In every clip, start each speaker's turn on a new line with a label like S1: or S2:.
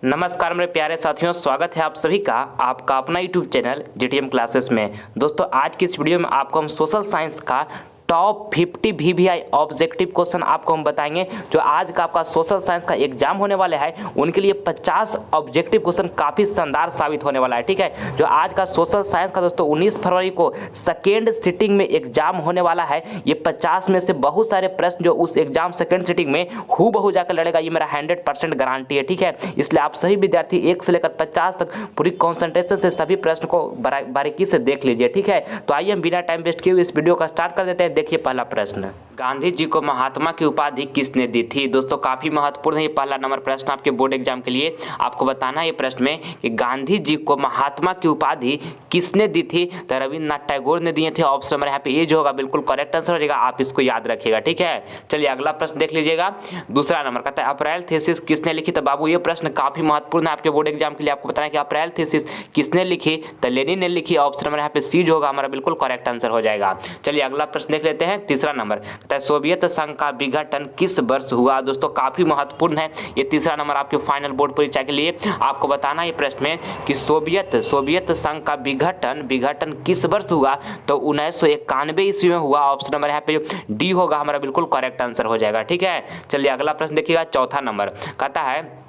S1: नमस्कार मेरे प्यारे साथियों, स्वागत है आप सभी का आपका अपना यूट्यूब चैनल जीटीएम क्लासेस में। दोस्तों आज की इस वीडियो में आपको हम सोशल साइंस का टॉप 50 वीवीआई ऑब्जेक्टिव क्वेश्चन आपको हम बताएंगे। जो आज का आपका सोशल साइंस का एग्जाम होने वाला है उनके लिए 50 ऑब्जेक्टिव क्वेश्चन काफ़ी शानदार साबित होने वाला है। ठीक है, जो आज का सोशल साइंस का दोस्तों 19 फरवरी को सेकेंड सिटिंग में एग्जाम होने वाला है। ये 50 में से बहुत सारे प्रश्न जो उस एग्जाम सेकेंड सिटिंग में हूबहू जाकर लड़ेगा, ये मेरा 100% गारंटी है। ठीक है, इसलिए आप सभी विद्यार्थी 1 से लेकर 50 तक पूरी कॉन्सेंट्रेशन से सभी प्रश्न को बारीकी से देख लीजिए। ठीक है, तो आइए हम बिना टाइम वेस्ट किए हुए इस वीडियो का स्टार्ट कर देते हैं। देखिए पहला प्रश्न, गांधी जी को महात्मा की उपाधि किसने दी थी? दोस्तों काफी महत्वपूर्ण है ये पहला नंबर प्रश्न आपके बोर्ड एग्जाम के लिए। आपको बताना है ये प्रश्न में कि गांधी जी को महात्मा की उपाधि किसने दी थी? तो रविंद्रनाथ टैगोर ने दिए थे। ऑप्शन नंबर यहाँ पे ए जो होगा बिल्कुल करेक्ट आंसर हो जाएगा, आप इसको याद रखिएगा। ठीक है, चलिए अगला प्रश्न देख लीजिएगा। दूसरा नंबर कहता है अप्रैल थीसिस किसने लिखी? तो बाबू ये प्रश्न काफी महत्वपूर्ण है आपके बोर्ड एग्जाम के लिए। आपको बताना है कि अप्रैल थीसिस किसने लिखी? तो लेनिन ने लिखी। ऑप्शन नंबर यहाँ पे सी जो होगा हमारा बिल्कुल करेक्ट आंसर हो जाएगा। चलिए अगला प्रश्न देख लेते हैं। तीसरा नंबर सोवियत संघ का विघटन किस वर्ष हुआ? दोस्तों काफी महत्वपूर्ण है ये तीसरा नंबर आपके फाइनल बोर्ड परीक्षा के लिए। आपको बताना है ये प्रश्न में कि सोवियत संघ का विघटन किस वर्ष हुआ? तो 1991 ईस्वी में हुआ। ऑप्शन नंबर यहाँ पे डी होगा हमारा बिल्कुल करेक्ट आंसर हो जाएगा। ठीक है, चलिए अगला प्रश्न देखिएगा। चौथा नंबर कहता है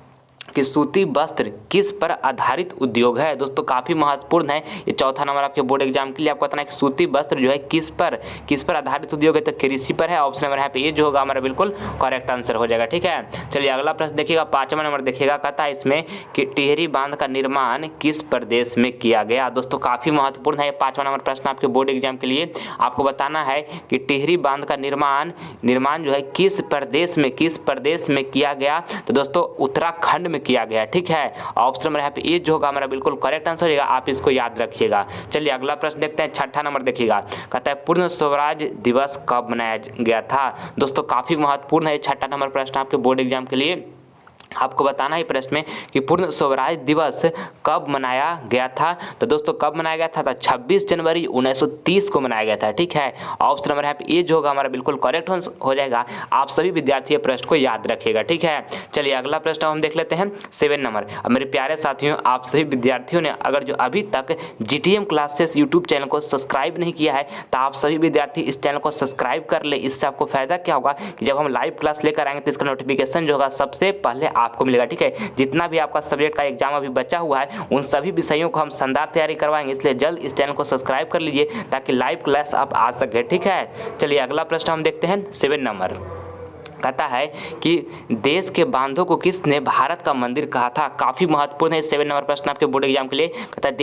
S1: कि सूती वस्त्र किस पर आधारित उद्योग है? दोस्तों काफी महत्वपूर्ण है ये चौथा नंबर आपके बोर्ड एग्जाम के लिए। आपको बताना है कि सूती वस्त्र जो है किस पर आधारित उद्योग है? तो कृषि पर है। ऑप्शन नंबर यहाँ पे ये जो होगा हमारा बिल्कुल करेक्ट आंसर हो जाएगा। ठीक है, चलिए अगला प्रश्न देखिएगा। पांचवा नंबर देखिएगा, कहता है इसमें कि टिहरी बांध का निर्माण किस प्रदेश में किया गया? दोस्तों काफी महत्वपूर्ण है ये पांचवा नंबर प्रश्न आपके बोर्ड एग्जाम के लिए। आपको बताना है कि टिहरी बांध का निर्माण जो है किस प्रदेश में किया गया? तो दोस्तों उत्तराखंड में किया गया। ठीक है, ऑप्शन नंबर यहाँ पे ये जो होगा हमारा बिल्कुल करेक्ट आंसर हो जाएगा, आप इसको याद रखिएगा। चलिए अगला प्रश्न देखते हैं। छठा नंबर देखिएगा, कहता है पूर्ण स्वराज दिवस कब मनाया गया था? दोस्तों काफी महत्वपूर्ण है ये छठा नंबर प्रश्न आपके बोर्ड एग्जाम के लिए। आपको बताना है प्रश्न में कि पूर्ण स्वराज दिवस कब मनाया गया था? तो दोस्तों कब मनाया गया था? तो 26 जनवरी 1930 को मनाया गया था। ठीक है, ऑप्शन नंबर यहाँ पे ये जो होगा हमारा बिल्कुल करेक्ट हो जाएगा। आप सभी विद्यार्थी ये प्रश्न को याद रखिएगा। ठीक है, चलिए अगला प्रश्न हम देख लेते हैं। 7 नंबर। अब मेरे प्यारे साथियों, आप सभी विद्यार्थियों ने अगर जो अभी तक जीटीएम क्लासेस यूट्यूब चैनल को सब्सक्राइब नहीं किया है तो आप सभी विद्यार्थी इस चैनल को सब्सक्राइब कर ले। इससे आपको फायदा क्या होगा कि जब हम लाइव क्लास लेकर आएंगे तो इसका नोटिफिकेशन जो होगा सबसे पहले आपको मिलेगा। ठीक है, जितना भी आपका सब्जेक्ट का एग्जाम अभी बचा हुआ है उन सभी विषयों को हम शानदार तैयारी करवाएंगे, इसलिए जल्द इस चैनल को सब्सक्राइब कर लीजिए ताकि लाइव क्लास आप आ सके। ठीक है, चलिए अगला प्रश्न हम देखते हैं। 7 नंबर कहता है कि देश के बांधों को किसने भारत का मंदिर कहा था? काफी महत्वपूर्ण है 7 नंबर प्रश्न आपके बोर्ड एग्जाम के लिए। कहता है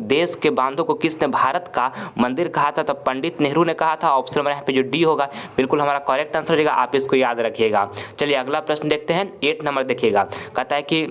S1: देश के बांधों को किसने भारत का मंदिर कहा था? तो पंडित नेहरू ने कहा था। ऑप्शन नंबर यहाँ पे जो डी होगा बिल्कुल हमारा करेक्ट आंसर हो जाएगा, आप इसको याद रखिएगा। चलिए अगला प्रश्न देखते हैं। 8 नंबर देखिएगा, कहता है कि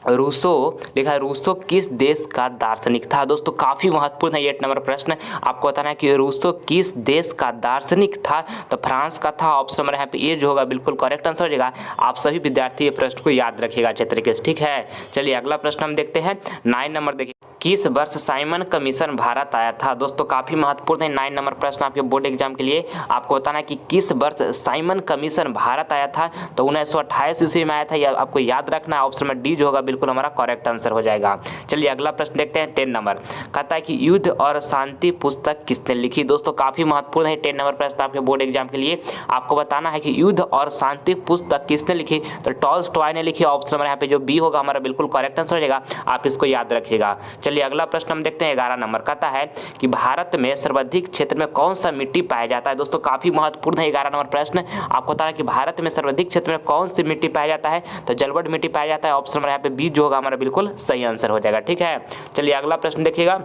S1: रूसो लिखा है, रूसो किस देश का दार्शनिक था? दोस्तों काफी महत्वपूर्ण है 8 नंबर प्रश्न। आपको बताना है कि रूसो किस देश का दार्शनिक था? तो फ्रांस का था। ऑप्शन नंबर यहाँ पे ये जो होगा बिल्कुल करेक्ट आंसर हो जाएगा। आप सभी विद्यार्थी ये प्रश्न को याद रखिएगा अच्छे तरीके से। ठीक है, चलिए अगला प्रश्न हम देखते हैं। 9 नंबर देखिए, किस वर्ष साइमन कमीशन भारत आया था? दोस्तों काफी महत्वपूर्ण है 9 नंबर प्रश्न आपके बोर्ड एग्जाम के लिए। आपको बताना है कि किस वर्ष साइमन कमीशन भारत आया था? तो 1928 ईस्वी में आया था, यह आपको याद रखना है। ऑप्शन नंबर डी जो होगा बिल्कुल हमारा करेक्ट आंसर हो जाएगा। चलिए अगला प्रश्न देखते हैं। 10 नंबर कहता है कि युद्ध और शांति पुस्तक किसने लिखी? दोस्तों काफी महत्वपूर्ण है 10 नंबर प्रश्न आपके बोर्ड एग्जाम के लिए। आपको बताना है कि युद्ध और शांति पुस्तक किसने लिखी? तो टॉल्स्टॉय ने लिखी। ऑप्शन नंबर यहाँ पे जो बी होगा हमारा बिल्कुल करेक्ट आंसर हो जाएगा, आप इसको याद रखिएगा। चलिए अगला प्रश्न हम देखते हैं। 11 नंबर कहता है कि भारत में सर्वाधिक क्षेत्र में कौन सा मिट्टी पाया जाता है? दोस्तों काफी महत्वपूर्ण है 11 नंबर प्रश्न। आपको बताना है कि भारत में सर्वाधिक क्षेत्र में कौन सी मिट्टी पाया जाता है? तो जलवट मिट्टी पाया जाता है। ऑप्शन नंबर यहाँ पे बी जो होगा हमारा बिल्कुल सही आंसर हो जाएगा। ठीक है, चलिए अगला प्रश्न देखिएगा।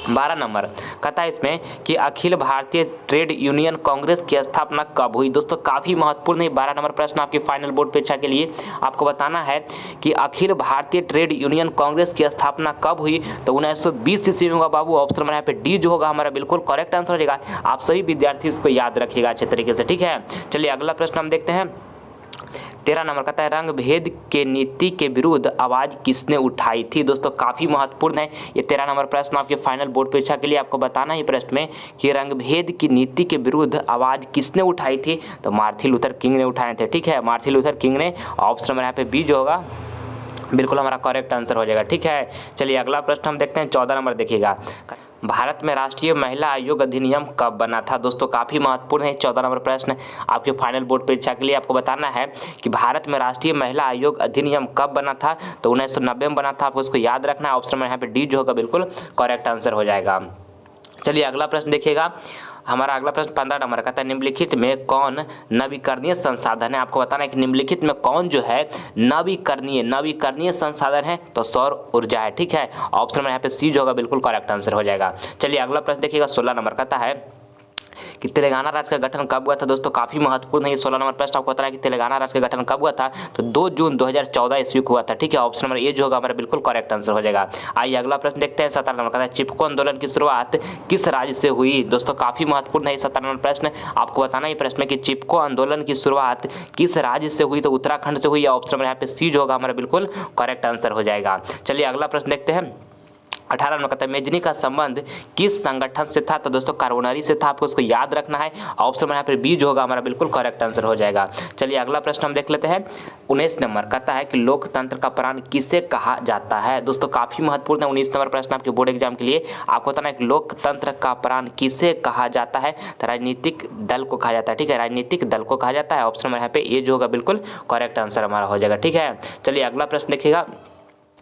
S1: 12 नंबर कहता है इसमें कि अखिल भारतीय ट्रेड यूनियन कांग्रेस की स्थापना कब हुई? दोस्तों काफी महत्वपूर्ण है 12 नंबर प्रश्न आपके फाइनल बोर्ड परीक्षा के लिए। आपको बताना है कि अखिल भारतीय ट्रेड यूनियन कांग्रेस की स्थापना कब हुई? तो 1920 ईस्वी में होगा बाबू। ऑप्शन नंबर यहाँ पे डी जो होगा हमारा बिल्कुल करेक्ट आंसर हो जाएगा। आप सभी विद्यार्थी इसको याद रखिएगा अच्छे तरीके से। ठीक है, चलिए अगला प्रश्न हम देखते हैं। 13 नंबर कहता है रंग भेद के नीति के विरुद्ध आवाज किसने उठाई थी? दोस्तों काफी महत्वपूर्ण है ये 13 नंबर प्रश्न आपके फाइनल बोर्ड परीक्षा के लिए। आपको बताना है प्रश्न में कि रंग भेद की नीति के विरुद्ध आवाज किसने उठाई थी? तो मार्टिन लूथर किंग ने उठाए थे। ठीक है, मार्टिन लूथर किंग ने। ऑप्शन नंबर यहाँ पे बी जो होगा बिल्कुल हमारा करेक्ट आंसर हो जाएगा। ठीक है, चलिए अगला प्रश्न हम देखते हैं। 14 नंबर देखिएगा, भारत में राष्ट्रीय महिला आयोग अधिनियम कब बना था? दोस्तों काफ़ी महत्वपूर्ण है 14 नंबर प्रश्न। आपके फाइनल बोर्ड परीक्षा के लिए आपको बताना है कि भारत में राष्ट्रीय महिला आयोग अधिनियम कब बना था। तो 1990 में बना था, आपको इसको याद रखना है। ऑप्शन में यहाँ पे डी जो होगा बिल्कुल करेक्ट आंसर हो जाएगा। चलिए अगला प्रश्न देखिएगा, हमारा अगला प्रश्न 15 नंबर का था, निम्नलिखित में कौन नवीकरणीय संसाधन है? आपको बताना है कि निम्नलिखित में कौन जो है नवीकरणीय संसाधन है। तो सौर ऊर्जा है। ठीक है, ऑप्शन में यहाँ पे सी जो होगा बिल्कुल करेक्ट आंसर हो जाएगा। चलिए अगला प्रश्न देखिएगा, 16 नंबर का था है कि तेलंगाना राज्य का गठन कब हुआ था? दोस्तों काफ़ी महत्वपूर्ण है ये 16 नंबर प्रश्न। आपको बताना है कि तेलंगाना राज्य का गठन कब हुआ था? तो 2 जून 2014 ईस्वी को हुआ था। ठीक है, ऑप्शन नंबर ए जो होगा हमारा बिल्कुल करेक्ट आंसर हो जाएगा। आइए अगला प्रश्न देखते हैं, 17 नंबर का है, चिपको आंदोलन की शुरुआत किस राज्य से हुई? दोस्तों काफ़ी महत्वपूर्ण है ये 17 नंबर प्रश्न। आपको बताना है प्रश्न कि चिपको आंदोलन की शुरुआत किस राज्य से हुई? तो उत्तराखंड से हुई। ऑप्शन नंबर यहाँ पे सी जो होगा हमारा बिल्कुल करेक्ट आंसर हो जाएगा। चलिए अगला प्रश्न देखते हैं, 18 नंबर का, मेजनी का संबंध किस संगठन से था? तो दोस्तों कार्बोनरी से था, आपको इसको याद रखना है। ऑप्शन में यहाँ पर बी जो होगा हमारा बिल्कुल करेक्ट आंसर हो जाएगा। चलिए अगला प्रश्न हम देख लेते हैं, 19 नंबर कहता है कि लोकतंत्र का प्राण किसे कहा जाता है? दोस्तों काफ़ी महत्वपूर्ण है 19 नंबर प्रश्न आपके बोर्ड एग्जाम के लिए। आपको बताना है कि लोकतंत्र का प्राण किसे कहा जाता है? तो राजनीतिक दल को कहा जाता है। ठीक है, राजनीतिक दल को कहा जाता है। ऑप्शन में यहाँ पे ये जो होगा बिल्कुल करेक्ट आंसर हमारा हो जाएगा। ठीक है, चलिए अगला प्रश्न देखिएगा,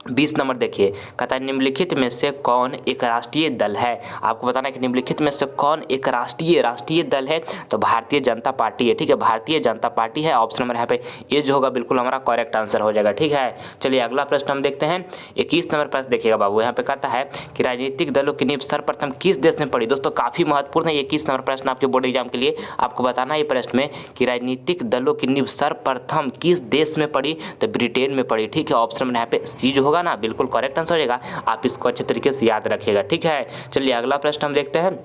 S1: 20 नंबर देखिए, कहता है निम्नलिखित में से कौन एक राष्ट्रीय दल है? आपको बताना है कि निम्नलिखित में से कौन एक राष्ट्रीय दल है? तो भारतीय जनता पार्टी है। ठीक है, भारतीय जनता पार्टी है। ऑप्शन नंबर यहाँ पे ये जो होगा बिल्कुल हमारा करेक्ट आंसर हो जाएगा। ठीक है, चलिए अगला प्रश्न हम देखते हैं, 21 नंबर प्रश्न देखिएगा बाबू। यहाँ पे कहता है कि राजनीतिक दलों की नींव सर्वप्रथम किस देश में पड़ी? दोस्तों काफ़ी महत्वपूर्ण है 21 नंबर प्रश्न आपके बोर्ड एग्जाम के लिए। आपको बताना है ये प्रश्न में कि राजनीतिक दलों की नींव सर्वप्रथम किस देश में पड़ी? तो ब्रिटेन में पड़ी। ठीक है, ऑप्शन में यहाँ पे सी जो होगा ना बिल्कुल करेक्ट आंसर हो जाएगा। आप इसको अच्छे तरीके से याद रखिएगा। ठीक है, चलिए अगला प्रश्न हम देखते हैं,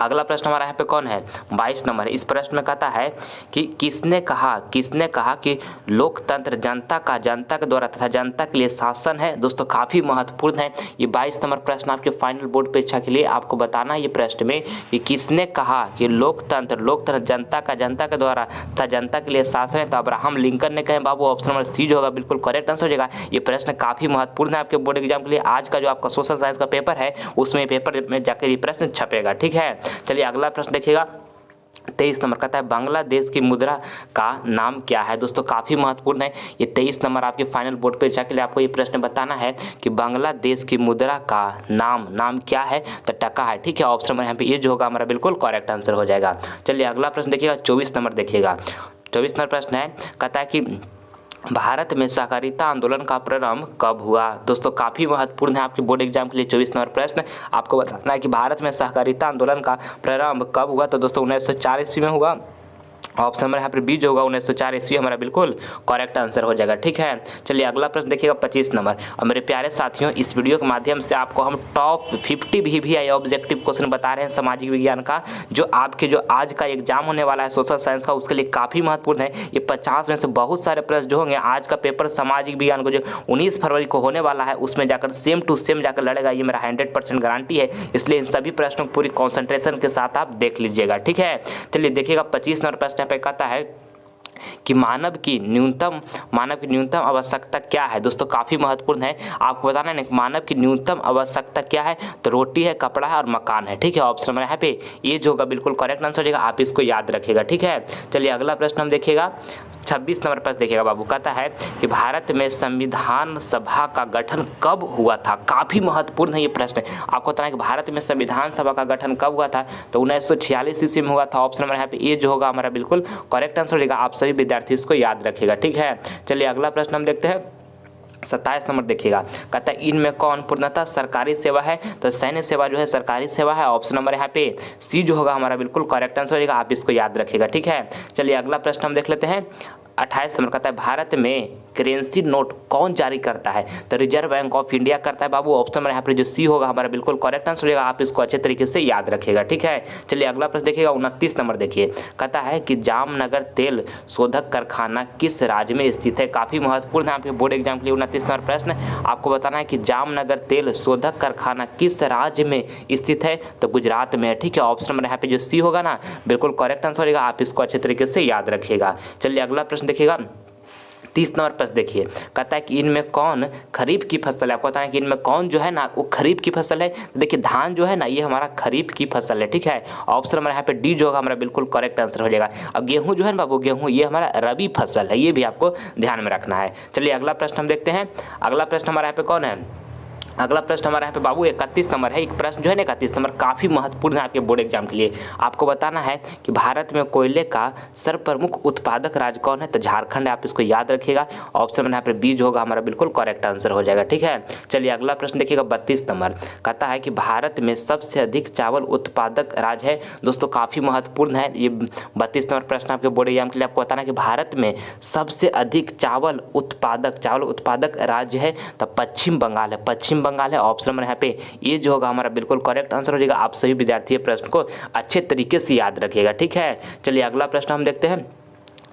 S1: अगला प्रश्न हमारा यहाँ पे कौन है? 22 नंबर। इस प्रश्न में कहता है कि किसने कहा कि लोकतंत्र जनता के द्वारा तथा जनता के लिए शासन है? दोस्तों काफ़ी महत्वपूर्ण है ये 22 नंबर प्रश्न आपके फाइनल बोर्ड परीक्षा के लिए। आपको बताना है ये प्रश्न में कि किसने कहा कि लोकतंत्र जनता के द्वारा तथा जनता के लिए शासन है? तो अब्राहम लिंकन ने कहे बाबू। ऑप्शन नंबर सी जो होगा बिल्कुल करेक्ट आंसर हो जाएगा। ये प्रश्न काफ़ी महत्वपूर्ण है आपके बोर्ड एग्जाम के लिए। आज का जो आपका सोशल साइंस का पेपर है उसमें पेपर में जाकर ये प्रश्न छपेगा। ठीक है, चलिए अगला प्रश्न देखिएगा, 23 नंबर कहता है बांग्लादेश की मुद्रा का नाम क्या है? दोस्तों काफ़ी महत्वपूर्ण है ये 23 नंबर आपके फाइनल बोर्ड परीक्षा के लिए। आपको ये प्रश्न बताना है कि बांग्लादेश की मुद्रा का नाम क्या है? तो टका है। ठीक है, ऑप्शन नंबर यहाँ पे ये जो होगा हमारा बिल्कुल करेक्ट आंसर हो जाएगा। चलिए अगला प्रश्न देखिएगा, 24 नंबर देखिएगा। 24 नंबर प्रश्न है, कहता है कि भारत में सहकारिता आंदोलन का प्रारंभ कब हुआ? दोस्तों काफ़ी महत्वपूर्ण है आपके बोर्ड एग्जाम के लिए 24 नंबर प्रश्न। आपको बताना है कि भारत में सहकारिता आंदोलन का प्रारंभ कब हुआ? तो दोस्तों 1904 ईस्वी में हुआ। ऑप्शन नंबर यहाँ पर बी जो होगा 1904 ईस्वी हमारा बिल्कुल करेक्ट आंसर हो जाएगा। ठीक है, चलिए अगला प्रश्न देखिएगा 25 नंबर। और मेरे प्यारे साथियों, इस वीडियो के माध्यम से आपको हम टॉप 50 VVI ऑब्जेक्टिव क्वेश्चन बता रहे हैं सामाजिक विज्ञान का, जो आपके जो आज का एग्जाम होने वाला है सोशल साइंस का, उसके लिए काफ़ी महत्वपूर्ण है। ये 50 में से बहुत सारे प्रश्न जो होंगे, आज का पेपर सामाजिक विज्ञान को जो 19 फरवरी को होने वाला है उसमें जाकर सेम टू सेम जाकर लड़ेगा, ये मेरा 100% गारंटी है। इसलिए इन सभी प्रश्नों को पूरी कॉन्सेंट्रेशन के साथ आप देख लीजिएगा। ठीक है, चलिए देखिएगा 25 नंबर प्रश्न पे कहता है कि मानव की न्यूनतम आवश्यकता क्या है? दोस्तों काफ़ी महत्वपूर्ण है। आपको बताना है मानव की न्यूनतम आवश्यकता क्या है? तो रोटी है, कपड़ा है और मकान है। ठीक है, ऑप्शन नंबर यहाँ पे ये जो होगा बिल्कुल करेक्ट आंसर हो जाएगा। आप इसको याद रखिएगा। ठीक है, चलिए अगला प्रश्न हम देखिएगा, 26 नंबर प्रश्न देखिएगा बाबू। कहता है कि भारत में संविधान सभा का गठन कब हुआ था? काफ़ी महत्वपूर्ण है ये प्रश्न। आपको बताना है कि भारत में संविधान सभा का गठन कब हुआ था? तो 1946 ईस्वी में हुआ था। ऑप्शन नंबर यहाँ पे ये जो होगा हमारा बिल्कुल करेक्ट आंसर हो जाएगा। आप सभी विद्यार्थी इसको याद रखिएगा। ठीक है, चलिए अगला प्रश्न हम देखते हैं, 27 नंबर देखिएगा। कहता है इनमें कौन पूर्णतः सरकारी सेवा है? तो सैन्य सेवा जो है सरकारी सेवा है। ऑप्शन नंबर यहाँ पे सी जो होगा हमारा बिल्कुल करेक्ट आंसर हो जाएगा। आप इसको याद रखिएगा। ठीक है, चलिए अगला प्रश्न हम देख लेते हैं, 28 नंबर कहता है भारत में करेंसी नोट कौन जारी करता है? तो रिजर्व बैंक ऑफ इंडिया करता है बाबू। ऑप्शन नंबर यहाँ पर जो सी होगा हमारा बिल्कुल करेक्ट आंसर हो जाएगा। आप इसको अच्छे तरीके से याद रखिएगा। ठीक है, चलिए अगला प्रश्न देखिएगा, 29 नंबर देखिए। कहता है कि जामनगर तेल शोधक कारखाना किस राज्य में स्थित है? काफ़ी महत्वपूर्ण है आपके बोर्ड एग्जाम के लिए 29 नंबर प्रश्न। आपको बताना है कि जामनगर तेल शोधक कारखाना किस राज्य में स्थित है? तो गुजरात में है। ठीक है, ऑप्शन नंबर यहाँ पे जो सी होगा ना बिल्कुल करेक्ट आंसर हो जाएगा। आप इसको अच्छे तरीके से याद रखिएगा। चलिए अगला प्रश्न देखिएगा, 30 नंबर प्रश्न देखिए, कहता है कि इनमें कौन खरीफ की फसल है। आपको बताना है कि इनमें कौन जो है ना वो खरीफ की फसल है। तो देखिए धान जो है ना ये हमारा खरीफ की फसल है, ठीक है। ऑप्शन हमारा यहाँ पे डी जो होगा हमारा बिल्कुल करेक्ट आंसर हो जाएगा। अब गेहूँ जो है ना बाबू, गेहूँ ये हमारा रबी फसल है, ये भी आपको ध्यान में रखना है। चलिए अगला प्रश्न हम देखते हैं। अगला प्रश्न हमारा यहाँ पे कौन है, अगला प्रश्न हमारे यहाँ पे बाबू 31 नंबर है। एक प्रश्न जो है ना 31 नंबर काफ़ी महत्वपूर्ण है आपके बोर्ड एग्जाम के लिए। आपको बताना है कि भारत में कोयले का सर्वप्रमुख उत्पादक राज्य कौन है। तो झारखंड है, आप इसको याद रखिएगा। ऑप्शन में यहाँ पे बी जो होगा हमारा बिल्कुल करेक्ट आंसर हो जाएगा, ठीक है। चलिए अगला प्रश्न देखिएगा 32 नंबर, कहता है कि भारत में सबसे अधिक चावल उत्पादक राज्य है। दोस्तों काफ़ी महत्वपूर्ण है ये 32 नंबर प्रश्न आपके बोर्ड एग्जाम के लिए। आपको बताना है कि भारत में सबसे अधिक चावल उत्पादक राज्य है तो पश्चिम बंगाल है, पश्चिम बंगाल है। ऑप्शन नंबर यहाँ पे ये जो होगा हमारा बिल्कुल करेक्ट आंसर हो जाएगा। आप सभी विद्यार्थी प्रश्न को अच्छे तरीके से याद रखिएगा, ठीक है। चलिए अगला प्रश्न हम देखते हैं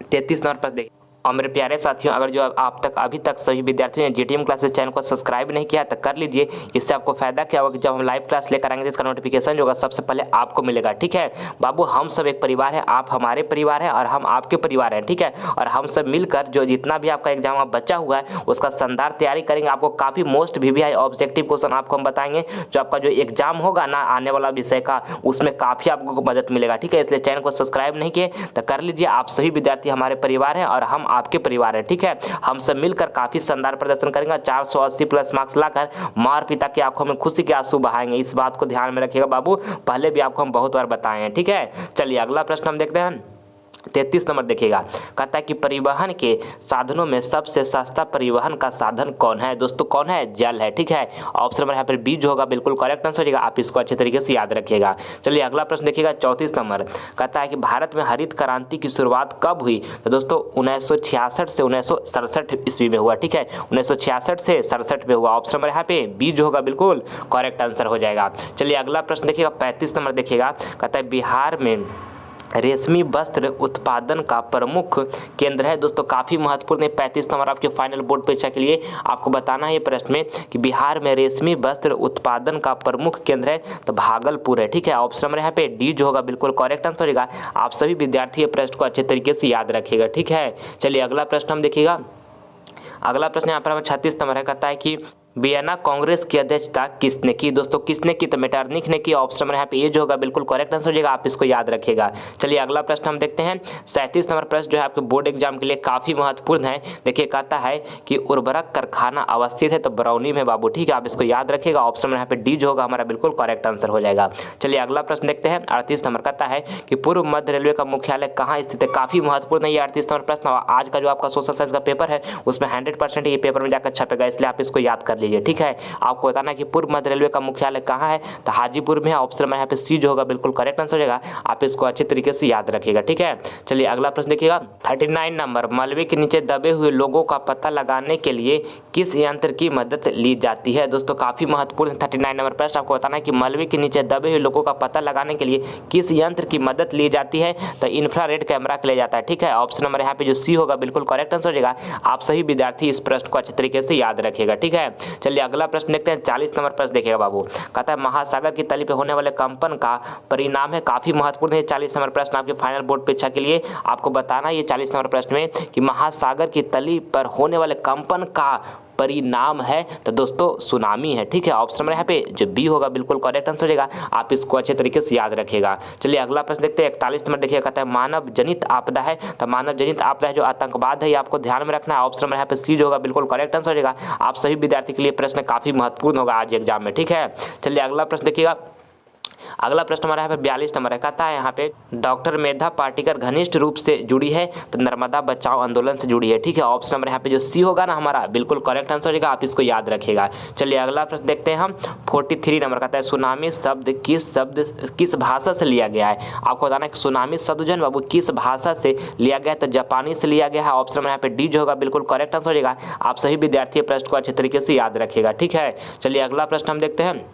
S1: 33 नंबर प्रश्न देखिए। और मेरे प्यारे साथियों, अगर जो आप तक अभी तक सभी विद्यार्थियों ने जीटीएम क्लासेस चैनल को सब्सक्राइब नहीं किया तो कर लीजिए। इससे आपको फायदा क्या होगा कि जब हम लाइव क्लास लेकर आएंगे तो इसका नोटिफिकेशन जो होगा सबसे पहले आपको मिलेगा, ठीक है। बाबू हम सब एक परिवार है, आप हमारे परिवार हैं और हम आपके परिवार हैं, ठीक है। और हम सब मिलकर जो जितना भी आपका एग्जाम बचा हुआ है उसका शानदार तैयारी करेंगे। आपको काफ़ी मोस्ट VVI ऑब्जेक्टिव क्वेश्चन आपको हम बताएंगे। जो आपका जो एग्जाम होगा ना आने वाला विषय का, उसमें काफ़ी आपको मदद मिलेगा, ठीक है। इसलिए चैनल को सब्सक्राइब नहीं किए तो कर लीजिए। आप सभी विद्यार्थी हमारे परिवार हैं और हम आपके परिवार हैं, ठीक है। हम सब मिलकर काफी शानदार प्रदर्शन करेंगे। 480 प्लस मार्क्स लाकर मार पिता की आंखों में खुशी के आंसू बहाएंगे। इस बात को ध्यान में रखिएगा बाबू, पहले भी आपको हम बहुत बार बताए हैं, ठीक है। चलिए अगला प्रश्न हम देखते हैं 33 नंबर देखिएगा, कहता है कि परिवहन के साधनों में सबसे सस्ता परिवहन का साधन कौन है। दोस्तों कौन है, जल है, ठीक है। ऑप्शन नंबर यहाँ पर बी जो होगा बिल्कुल करेक्ट आंसर हो जाएगा। आप इसको अच्छे तरीके से याद रखिएगा। चलिए अगला प्रश्न देखिएगा 34 नंबर, कहता है कि भारत में हरित क्रांति की शुरुआत कब हुई। तो दोस्तों 1966 से 1967 ईस्वी में हुआ, ठीक है। 1966 से 67 में हुआ। ऑप्शन नंबर यहाँ पे बी जो होगा बिल्कुल करेक्ट आंसर हो जाएगा। चलिए अगला प्रश्न देखिएगा 35 नंबर देखिएगा, कहता है बिहार में रेशमी वस्त्र उत्पादन का प्रमुख केंद्र है। दोस्तों काफ़ी महत्वपूर्ण है 35 नंबर आपके फाइनल बोर्ड परीक्षा के लिए। आपको बताना है ये प्रश्न में कि बिहार में रेशमी वस्त्र उत्पादन का प्रमुख केंद्र है तो भागलपुर है, ठीक है। ऑप्शन नंबर यहाँ पे डी जो होगा बिल्कुल करेक्ट आंसर होगा। आप सभी विद्यार्थी ये प्रश्न को अच्छे तरीके से याद रखिएगा, ठीक है। चलिए अगला प्रश्न हम देखिएगा। अगला प्रश्न यहाँ पर हमें 36 नंबर है, कहता है कि वियना कांग्रेस की अध्यक्षता किसने की। दोस्तों किसने की, तो मेटरनिख ने की। ऑप्शन नंबर यहाँ पे ये जो होगा बिल्कुल करेक्ट आंसर हो जाएगा। आप इसको याद रखिएगा। चलिए अगला प्रश्न हम देखते हैं 37 नंबर प्रश्न जो है आपके बोर्ड एग्जाम के लिए काफ़ी महत्वपूर्ण है। देखिए कहता है कि उर्वरक कारखाना अवस्थित है तो बरौनी में बाबू, ठीक है। आप इसको याद रखिएगा। ऑप्शन नंबर यहाँ पे डी जो होगा हमारा बिल्कुल करेक्ट आंसर हो जाएगा। चलिए अगला प्रश्न देखते हैं 38 नंबर, कहता है कि पूर्व मध्य रेलवे का मुख्यालय कहाँ स्थित है। काफ़ी महत्वपूर्ण है ये 38 नंबर प्रश्न। आज का जो आपका सोशल साइंस का पेपर है उसमें 100% ये पेपर में जाकर छपेगा, इसलिए आप इसको याद कर लीजिए, ठीक है। आपको बताना है कि पूर्व मध्य रेलवे का मुख्यालय कहाँ है, तो हाजीपुर में है। ऑप्शन में यहाँ पे सी जो होगा बिल्कुल करेक्ट आंसर हो जाएगा। आप इसको अच्छे तरीके से याद रखिएगा, ठीक है। चलिए अगला प्रश्न देखिएगा 39 नंबर, मलबे के नीचे दबे हुए लोगों का पता लगाने के लिए किस यंत्र की मदद ली जाती है। दोस्तों काफी महत्वपूर्ण 39 नंबर प्रश्न। आपको बताना है कि मलबे के नीचे दबे हुए लोगों का पता लगाने के लिए किस यंत्र की मदद ली जाती है, तो इंफ्रारेड कैमरा के लिए जाता है, ठीक है। ऑप्शन नंबर यहाँ पे जो सी होगा बिल्कुल करेक्ट आंसर हो जाएगा। आप सभी विद्यार्थी इस प्रश्न को अच्छे तरीके से याद रखिएगा, ठीक है। चलिए अगला प्रश्न देखते हैं 40 नंबर प्रश्न देखिएगा बाबू, कहता है महासागर की तली पे होने वाले कंपन का परिणाम है। काफी महत्वपूर्ण है 40 नंबर प्रश्न आपके फाइनल बोर्ड परीक्षा के लिए। आपको बताना है ये 40 नंबर प्रश्न में कि महासागर की तली पर होने वाले कंपन का परिणाम है तो दोस्तों सुनामी है, ठीक है। ऑप्शन नंबर यहाँ पे जो बी होगा बिल्कुल करेक्ट आंसर हो जाएगा। आप इसको अच्छे तरीके से याद रखिएगा। चलिए अगला प्रश्न देखते हैं 41 नंबर देखिएगा, कहता है मानव जनित आपदा है तो मानव जनित आपदा है जो आतंकवाद है, ये आपको ध्यान में रखना है। ऑप्शन नंबर यहाँ पे सी जो होगा बिल्कुल करेक्ट आंसर हो जाएगा। आप सभी विद्यार्थी के लिए प्रश्न काफी महत्वपूर्ण होगा आज एग्जाम में, ठीक है। चलिए अगला प्रश्न देखिएगा। अगला प्रश्न हमारा यहाँ पे 42 नंबर है, कहता है यहाँ पे डॉक्टर मेधा पाटिकर घनिष्ठ रूप से जुड़ी है तो नर्मदा बचाओ आंदोलन से जुड़ी है, ठीक है। ऑप्शन नंबर यहाँ पे जो सी होगा ना हमारा बिल्कुल करेक्ट आंसर होगा। आप इसको याद रखिएगा। चलिए अगला प्रश्न देखते हैं हम 43 नंबर, कहता है सुनामी शब्द किस भाषा से लिया गया है। आपको बताना है कि सुनामी शब्द जो है बाबू किस भाषा से लिया गया है, तो जापानी से लिया गया है। ऑप्शन नंबर यहाँ पे डी जो होगा बिल्कुल करेक्ट आंसर हो जाएगा। आप सभी विद्यार्थी प्रश्न को अच्छे तरीके से याद रखिएगा, ठीक है। चलिए अगला प्रश्न हम देखते हैं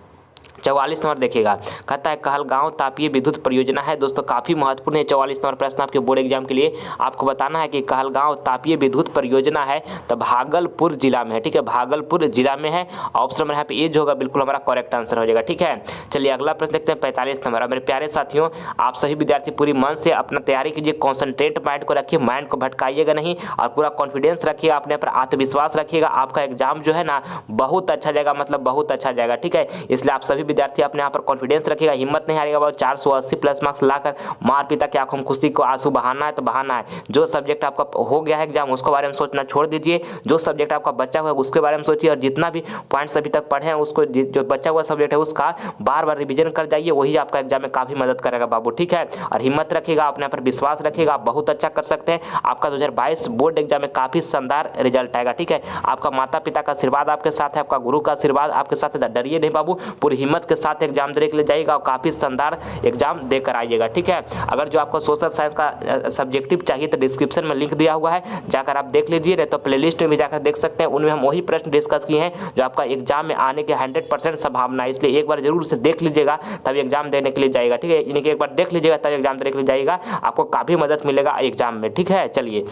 S1: 44 नंबर देखिएगा, कहता है कहलगांव तापीय विद्युत परियोजना है। दोस्तों काफ़ी महत्वपूर्ण है 44 नंबर प्रश्न आपके बोर्ड एग्जाम के लिए। आपको बताना है कि कहलगांव तापीय विद्युत परियोजना है तो भागलपुर जिला में है, ठीक है, भागलपुर जिला में है। ऑप्शन नंबर यहाँ पे ए जो होगा बिल्कुल हमारा करेक्ट आंसर हो जाएगा, ठीक है। चलिए अगला प्रश्न देखते हैं 45 नंबर। मेरे प्यारे साथियों, आप सभी विद्यार्थी पूरी मन से अपना तैयारी कीजिए, कॉन्सेंट्रेट माइंड को रखिए, माइंड को भटकाइएगा नहीं और पूरा कॉन्फिडेंस रखिएगा, अपने पर आत्मविश्वास रखिएगा। आपका एग्जाम जो है ना बहुत अच्छा जाएगा, मतलब बहुत अच्छा जाएगा, ठीक है। इसलिए आप सभी विद्यार्थी अपने यहाँ पर कॉन्फिडेंस रखिएगा, हिम्मत नहीं हारिएगा। बहुत 480 प्लस मार्क्स लाकर माँ पिता की आंखों में खुशी को आंसू बहाना है तो बहाना है। जो सब्जेक्ट आपका हो गया है एग्जाम उसके बारे में सोचना छोड़ दीजिए, जो सब्जेक्ट आपका बच्चा हुआ है उसके बारे में सोचिए, और जितना भी पॉइंट्स अभी तक पढ़े हैं उसको, जो बच्चा हुआ सब्जेक्ट है उसका बार बार रिवीजन कर जाइए, वही आपका एग्जाम में काफ़ी मदद करेगा बाबू, ठीक है। और हिम्मत रखिएगा, अपने पर विश्वास रखिएगा, आप बहुत अच्छा कर सकते हैं। आपका 2022 बोर्ड एग्जाम में काफ़ी शानदार रिजल्ट आएगा, ठीक है। आपका माता पिता का आशीर्वाद आपके साथ है, आपका गुरु का आशीर्वाद आपके साथ है। डरिए नहीं बाबू, पूरी हिम्मत के साथ एग्जाम देने के लिए जाइएगा और काफ़ी शानदार एग्जाम देकर आइएगा, ठीक है। अगर जो आपको सोशल साइंस का सब्जेक्टिव चाहिए तो डिस्क्रिप्शन में लिंक दिया हुआ है, जाकर आप देख लीजिए, नहीं तो प्लेलिस्ट में भी जाकर देख सकते हैं। उनमें हम वही प्रश्न डिस्कस किए हैं जो आपका एग्जाम में आने के 100% संभावना है। इसलिए एक बार जरूर से देख लीजिएगा तब एग्जाम देने के लिए जाएगा, ठीक है। यानी कि एक बार देख लीजिएगा तब एग्जाम देने के लिए जाइएगा, आपको काफ़ी मदद मिलेगा एग्जाम में, ठीक है। चलिए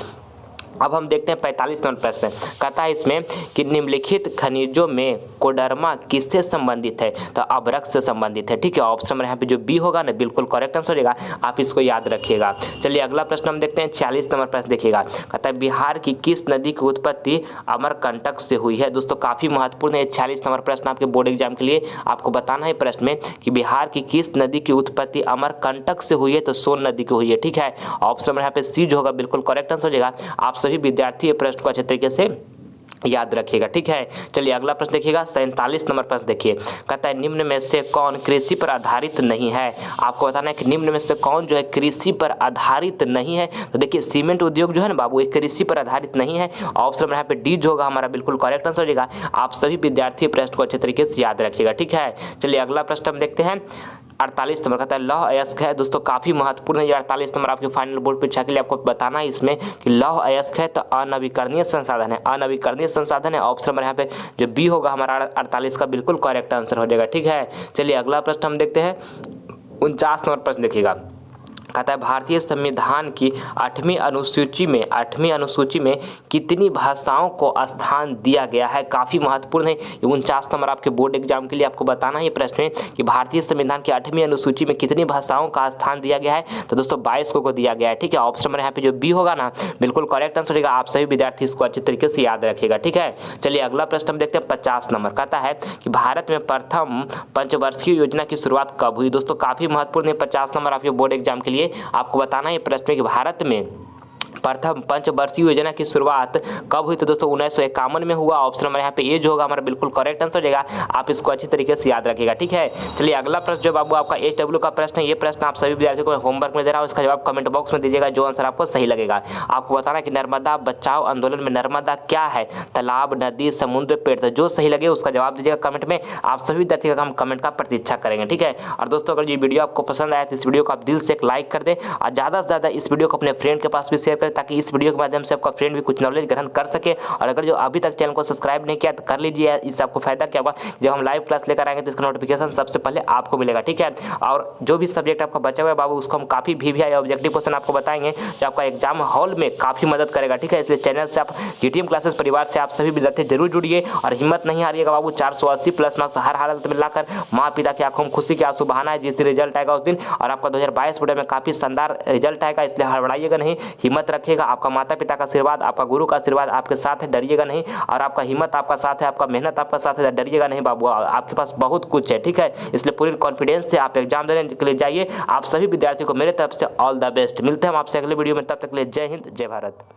S1: अब हम देखते हैं 45 नंबर प्रश्न। कहता है इसमें कि निम्नलिखित खनिजों में कोडरमा किससे संबंधित है, तो अभ्रक से संबंधित है, ठीक है। ऑप्शन नंबर यहाँ पे जो बी होगा ना बिल्कुल करेक्ट आंसर हो जाएगा, आप इसको याद रखिएगा। चलिए अगला प्रश्न हम देखते हैं 46 नंबर प्रश्न देखिएगा। कहता है बिहार की किस नदी की उत्पत्ति अमरकंटक से हुई है। दोस्तों काफ़ी महत्वपूर्ण है 46 नंबर प्रश्न आपके बोर्ड एग्जाम के लिए। आपको बताना है प्रश्न में कि बिहार की किस नदी की उत्पत्ति अमरकंटक से हुई है, तो सोन नदी की हुई है, ठीक है। ऑप्शन नंबर यहाँ पे सी जो होगा बिल्कुल करेक्ट आंसर हो जाएगा। आप सभी विद्यार्थी ये प्रश्न को अच्छे तरीके से याद रखिएगा, ठीक है। चलिए अगला प्रश्न देखिएगा 47 नंबर प्रश्न देखिए। कहता है निम्न में से कौन कृषि पर आधारित नहीं है। आपको बताना है कि निम्न में से कौन जो है कृषि पर आधारित नहीं है। तो देखिए सीमेंट उद्योग जो है ना बाबू एक कृषि पर आधारित नहीं है। ऑप्शन यहाँ पे डी जो होगा हमारा बिल्कुल करेक्ट आंसर हो जाएगा। आप सभी विद्यार्थी प्रश्न को अच्छे तरीके से याद रखिएगा, ठीक है। चलिए अगला प्रश्न हम देखते हैं 48 नंबर। कहता है लौह अयस्क है। दोस्तों काफ़ी महत्वपूर्ण है ये 48 नंबर आपके फाइनल बोर्ड परीक्षा के लिए। आपको बताना है इसमें कि लौह अयस्क है तो अनवीकरणीय संसाधन है, अनवीकरणीय संसाधन है। ऑप्शन नंबर यहाँ पे जो बी होगा हमारा 48 का बिल्कुल करेक्ट आंसर हो जाएगा, ठीक है। चलिए अगला प्रश्न हम देखते हैं 49 नंबर प्रश्न देखिएगा। कहता है भारतीय संविधान की 8वीं अनुसूची में कितनी भाषाओं को स्थान दिया गया है। काफ़ी महत्वपूर्ण है ये 49 नंबर आपके बोर्ड एग्जाम के लिए। आपको बताना है प्रश्न में कि भारतीय संविधान की 8वीं अनुसूची में कितनी भाषाओं का स्थान दिया गया है। तो दोस्तों 22 को दिया गया है, ठीक है। ऑप्शन नंबर यहाँ पे जो बी होगा ना बिल्कुल करेक्ट आंसर होगा। आप सभी विद्यार्थी इसको अच्छे तरीके से याद रखिएगा, ठीक है। चलिए अगला प्रश्न हम देखते हैं 50 नंबर। कहता है कि भारत में प्रथम पंचवर्षीय योजना की शुरुआत कब हुई। दोस्तों काफ़ी महत्वपूर्ण है 50 नंबर आपके बोर्ड एग्जाम के लिए। आपको बताना है प्रश्न में कि भारत में प्रथम पंचवर्षीय योजना की शुरुआत कब हुई। तो दोस्तों 1951 में हुआ। ऑप्शन नंबर यहाँ पे ए जो होगा हमारा बिल्कुल करेक्ट आंसर हो जाएगा। आप इसको अच्छी तरीके से याद रखिएगा, ठीक है। चलिए अगला प्रश्न जो बाबू आपका HW का प्रश्न है, ये प्रश्न आप सभी विद्यार्थियों को होमवर्क में दे रहा हूँ, इसका जवाब कमेंट बॉक्स में दीजिएगा जो आंसर आपको सही लगेगा। आपको बताना है कि नर्मदा बचाओ आंदोलन में नर्मदा क्या है, तालाब, नदी, समुद्र, पेड़। तो जो सही लगे उसका जवाब दीजिएगा कमेंट में। आप सभी विद्यार्थी का हम कमेंट का प्रतीक्षा करेंगे, ठीक है। और दोस्तों अगर ये वीडियो आपको पसंद आया तो इस वीडियो को आप दिल से एक लाइक कर दें और ज़्यादा से ज़्यादा इस वीडियो को अपने फ्रेंड के पास भी शेयर करें, ताकि इस वीडियो के माध्यम से आपका फ्रेंड भी कुछ नॉलेज ग्रहण कर सके। और अगर जो अभी तक चैनल को सब्सक्राइब नहीं किया तो कर लीजिए। इससे आपको फायदा क्या होगा, जब हम लाइव क्लास लेकर आएंगे तो इसका नोटिफिकेशन सबसे पहले आपको मिलेगा, ठीक है। और जो भी सब्जेक्ट आपका बचा हुआ है बाबू उसको हम काफ़ी VVI ऑब्जेक्टिव क्वेश्चन आपको बताएंगे जो आपका एग्जाम हॉल में काफ़ी मदद करेगा, ठीक है। इसलिए चैनल से आप GTM क्लासेस परिवार से आप सभी विद्यार्थी जरूर जुड़िए और हिम्मत नहीं हारिएगा बाबू। 480 प्लस मार्क्स हर हालत में लाकर माँ पिता की आंखों में खुशी के आंसू बहाना है जिस दिन रिजल्ट आएगा उस दिन। और आपका 2022 बोर्ड में काफ़ी शानदार रिजल्ट आएगा, इसलिए हड़बड़ाइएगा नहीं, हिम्मत रखिएगा। आपका माता पिता का आशीर्वाद, आपका गुरु का आशीर्वाद आपके साथ है, डरिएगा नहीं। और आपका हिम्मत आपका साथ है, आपका मेहनत आपका साथ है, डरिएगा नहीं बाबू, आपके पास बहुत कुछ है, ठीक है। इसलिए पूरी कॉन्फिडेंस से आप एग्जाम देने के लिए जाइए। आप सभी विद्यार्थियों को मेरे तरफ से ऑल द बेस्ट। मिलते हैं हम आपसे अगले वीडियो में, तब तक के लिए जय हिंद, जय भारत।